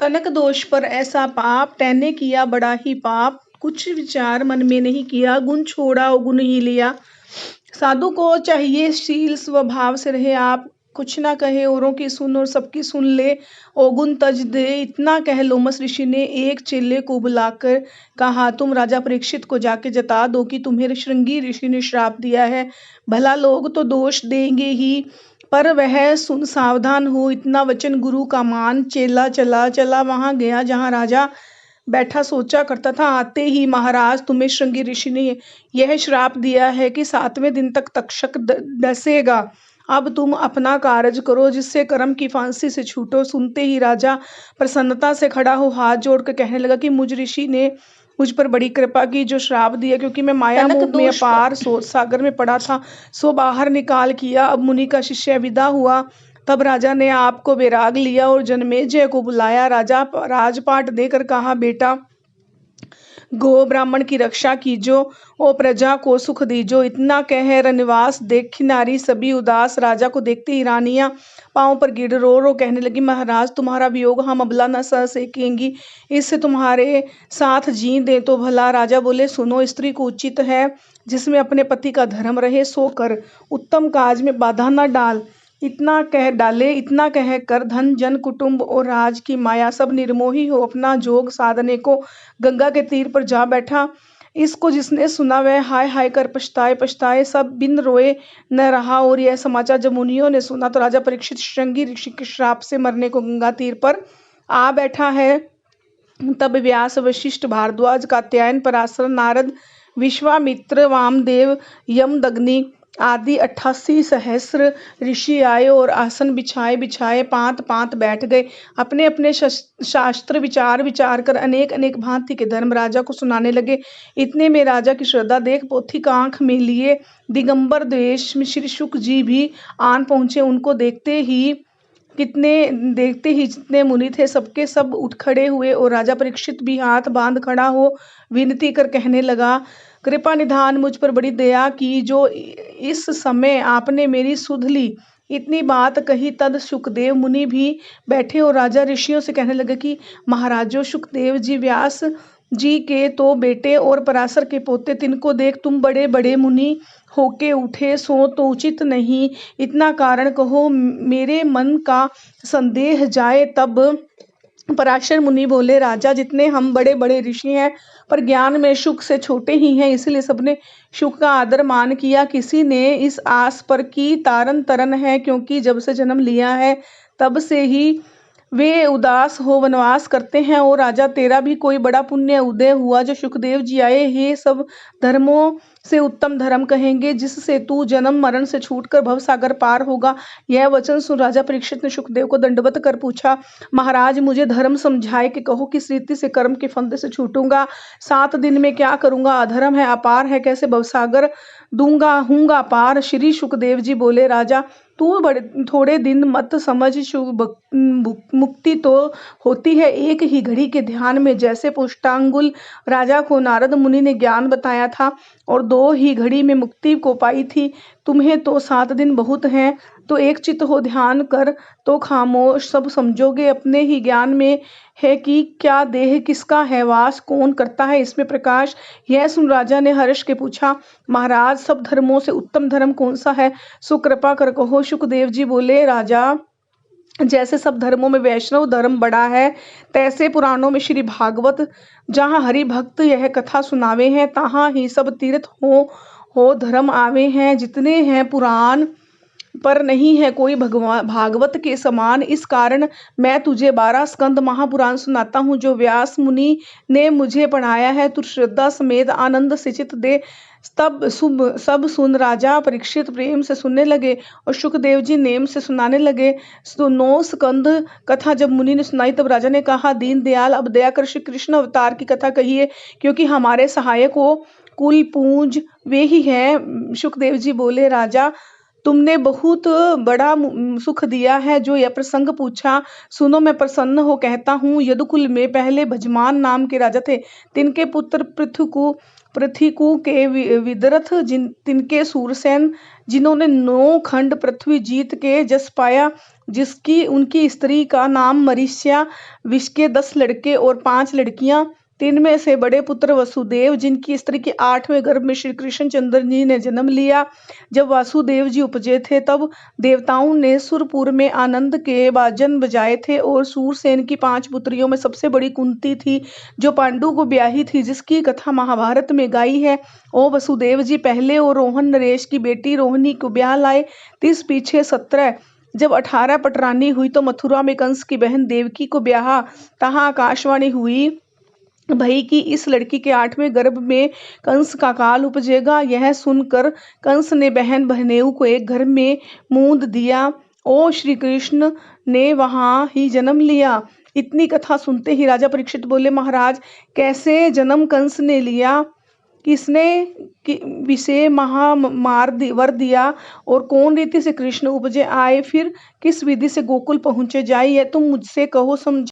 तनक दोष पर ऐसा पाप, तैने किया बड़ा ही पाप। कुछ विचार मन में नहीं किया, गुण छोड़ा और गुण ही लिया। साधु को चाहिए शील स्वभाव से रहे आप, कुछ ना कहे औरों की सुन और सबकी सुन ले, औगुण तज दे। इतना कह लोमस ऋषि ने एक चेले को बुलाकर कहा, तुम राजा परीक्षित को जाके जता दो कि तुम्हें श्रृंगी ऋषि ने श्राप दिया है। भला लोग तो दोष देंगे ही, पर वह सुन सावधान हो, इतना वचन गुरु का मान। चेला चला चला वहां गया जहां राजा बैठा, सोचा करता था, आते ही महाराज तुम्हें श्रृंगी ऋषि ने यह श्राप दिया है कि 7वें दिन तक तक्षक डसेगा। अब तुम अपना कार्य करो जिससे कर्म की फांसी से छूटो। सुनते ही राजा प्रसन्नता से खड़ा हो हाथ जोड़कर कहने लगा कि मुझ ऋषि ने मुझ पर बड़ी कृपा की जो श्राप दिया, क्योंकि मैं माया मोह में अपार सोच सागर में पड़ा था, सो बाहर निकाल किया। अब मुनि का शिष्य विदा हुआ, तब राजा ने आपको वैराग लिया और जनमेजय को बुलाया। राजा राजपाट देकर कहा, बेटा गो ब्राह्मण की रक्षा कीजो और प्रजा को सुख दीजो। इतना कह रनिवास देख नारी सभी उदास। राजा को देखते ही रानियां पांव पर गिर रो रो कहने लगी, महाराज तुम्हारा वियोग हम अबला न सह सकेंगी, इससे तुम्हारे साथ जी दे तो भला। राजा बोले, सुनो, स्त्री को उचित है जिसमें अपने पति का धर्म रहे सो कर, उत्तम काज में बाधा न डाल। इतना कह कर धन जन कुटुंब और राज की माया सब निर्मोही हो अपना जोग साधने को गंगा के तीर पर जा बैठा। इसको जिसने सुना वह हाय हाय कर पछताए पछताए, सब बिन रोए न रहा। और यह समाचार जब मुनियों ने सुना तो राजा परीक्षित श्रृंगी ऋषि के श्राप से मरने को गंगा तीर पर आ बैठा है। तब व्यास, वशिष्ठ, भारद्वाज, कात्यायन, पराशर, नारद, विश्वामित्र, वामदेव, यमदग्नि आदि 88 सहस्र ऋषि आए और आसन बिछाए बिछाए पांत पांत बैठ गए। अपने अपने शास्त्र विचार विचार कर अनेक अनेक भांति के धर्म राजा को सुनाने लगे। इतने में राजा की श्रद्धा देख पोथी का आंख में लिए दिगंबर देश में श्री शुक जी भी आन पहुंचे। उनको देखते ही जितने मुनि थे सबके सब उठ खड़े हुए और राजा परीक्षित भी हाथ बांध खड़ा हो विनती कर कहने लगा, कृपा निधान मुझ पर बड़ी दया की, जो इस समय आपने मेरी सुध ली। इतनी बात कही तद सुखदेव मुनि भी बैठे और राजा ऋषियों से कहने लगे कि महाराजो, सुखदेव जी व्यास जी के तो बेटे और पराशर के पोते, तिनको देख तुम बड़े बड़े मुनि होके उठे सो तो उचित नहीं। इतना कारण कहो मेरे मन का संदेह जाए। तब पराशर मुनि बोले, राजा जितने हम बड़े बड़े ऋषि हैं पर ज्ञान में शुक से छोटे ही हैं, इसलिए सबने शुक का आदर मान किया। किसी ने इस आस पर की तारन तरन है, क्योंकि जब से जन्म लिया है तब से ही वे उदास हो वनवास करते हैं। और राजा तेरा भी कोई बड़ा पुण्य उदय हुआ जो सुखदेव जी आए हे सब धर्मों से उत्तम धर्म कहेंगे, जिससे तू जन्म मरण से छूटकर भव सागर पार होगा। यह वचन सुन राजा परीक्षित ने सुखदेव को दंडवत कर पूछा, महाराज मुझे धर्म समझाए कि कहो किस रीति से कर्म के फंदे से छूटूंगा, 7 दिन में क्या करूंगा, अधर्म है अपार है, कैसे भवसागर हूंगा पार। श्री सुखदेव जी बोले, राजा तू थोड़े दिन मत समझ, मुक्ति तो होती है एक ही घड़ी के ध्यान में। जैसे पुष्टांगुल राजा को नारद मुनि ने ज्ञान बताया था और 2 ही घड़ी में मुक्ति को पाई थी, तुम्हें तो 7 दिन बहुत हैं। तो एक चित्त हो ध्यान कर तो खामोश सब समझोगे। अपने ही ज्ञान में है कि क्या देह किसका है, वास कौन करता है इसमें प्रकाश। यह सुन राजा ने हर्ष के पूछा, महाराज सब धर्मों से उत्तम धर्म कौन सा है, सो कृपा कर कहो। सुखदेव जी बोले, राजा जैसे सब धर्मों में वैष्णव धर्म बड़ा है, तैसे पुराणों में श्री भागवत जहाँ हरि भक्त यह कथा सुनावे हैं, तहाँ ही सब तीर्थ हो धर्म आवे हैं। जितने हैं पुराण पर नहीं है कोई भागवत के समान। इस कारण मैं तुझे 12 स्कंद महापुराण सुनाता हूँ, जो व्यास मुनि ने मुझे पढ़ाया है। तू श्रद्धा समेत आनंद से चित्त दे। तब सब सुन राजा परीक्षित प्रेम से सुनने लगे और सुखदेव जी नेम से सुनाने लगे। 9 स्कंद कथा जब मुनि ने सुनाई तब राजा ने कहा, दीन दयाल अब दया कर श्री कृष्ण अवतार की कथा कहिए, क्योंकि हमारे सहायक हो कुल पूंज वे ही हैं। सुखदेव जी बोले, राजा तुमने बहुत बड़ा सुख दिया है। जो यह प्रसंग पूछा, सुनो मैं प्रसन्न हो कहता हूँ। यदुकुल में पहले भजमान नाम के राजा थे। तिनके पुत्र पृथ्वीकु के विदरथ, तिनके सूरसेन, जिन्होंने 9 खंड पृथ्वी जीत के जस पाया, जिसकी उनकी स्त्री का नाम मरीस्या, विष के 10 लड़के और 5 लड़कियां। 3 में से बड़े पुत्र वसुदेव, जिनकी स्त्री के 8वें गर्भ में श्री कृष्ण चंद्र जी ने जन्म लिया। जब वासुदेव जी उपजे थे तब देवताओं ने सुरपुर में आनंद के बाजन बजाए थे, और सूरसेन की 5 पुत्रियों में सबसे बड़ी कुंती थी, जो पांडु को ब्याही थी, जिसकी कथा महाभारत में गाई है। ओ वसुदेव जी, पहले और रोहन नरेश की बेटी रोहिणी को ब्याह लाए। 30 पीछे 17। जब 18 पटरानी हुई तो मथुरा में कंस की बहन देवकी को ब्याहा। तहाँ आकाशवाणी हुई भई कि इस लड़की के 8वें गर्भ में कंस का काल उपजेगा। यह सुनकर कंस ने बहन बहनेऊ को एक घर में मूंद दिया। ओ श्री कृष्ण ने वहां ही जन्म लिया। इतनी कथा सुनते ही राजा परीक्षित बोले, महाराज कैसे जन्म कंस ने लिया, किसने विषय वर दिया, और कौन रीति से कृष्ण उपजे आए, फिर किस विधि से गोकुल पहुंचे जाए, यह तुम मुझसे कहो समझ।